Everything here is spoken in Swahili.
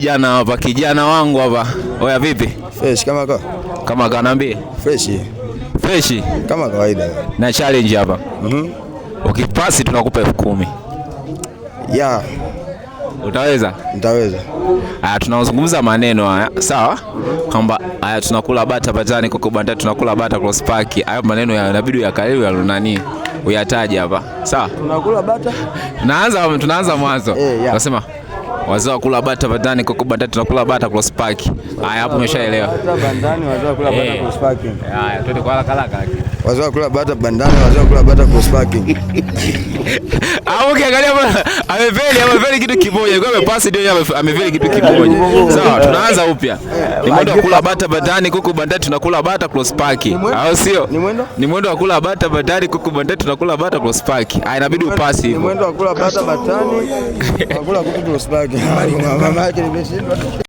Jana hapa kijana wangu hapa. Oya vipi? Fresh kama kanambie. Fresh kama kawaida. Na challenge hapa. Ukipasi tunakupa 10,000. Yeah. Utaweza? Nitaweza. Tunazungumza maneno haya, sawa? Kwamba tunakula bata batani kuku banda tunakula bata cross park. Hayo maneno yanabidi yakaliwe ya nani? Uyataje hapa. Sawa? Tunakula bata? Tunaanza mwanzo. Unasema wazao kula bata bandani kuku banda tunakula bata cross park. Haya hapo umeshaelewa. Bata bandani wazao kula bata cross park. Haya twende kwa haraka. Wazao kula bata bandani wazao kula bata cross park. Ukiangalia bwana ameveli kitu kimoja. Kwa amepasi ndio ameveli kitu kimoja. Sawa, tunaanza upya. Ni mwendo wa kula bata bandani kuku bandani tunakula bata cross park. Au sio? Ni mwendo wa kula bata bandani kuku bandani tunakula bata cross park. Inabidi upasi hivyo. Ni mwendo wa kula bata bandani tunakula kuku cross park. Mama yake nimeshindwa.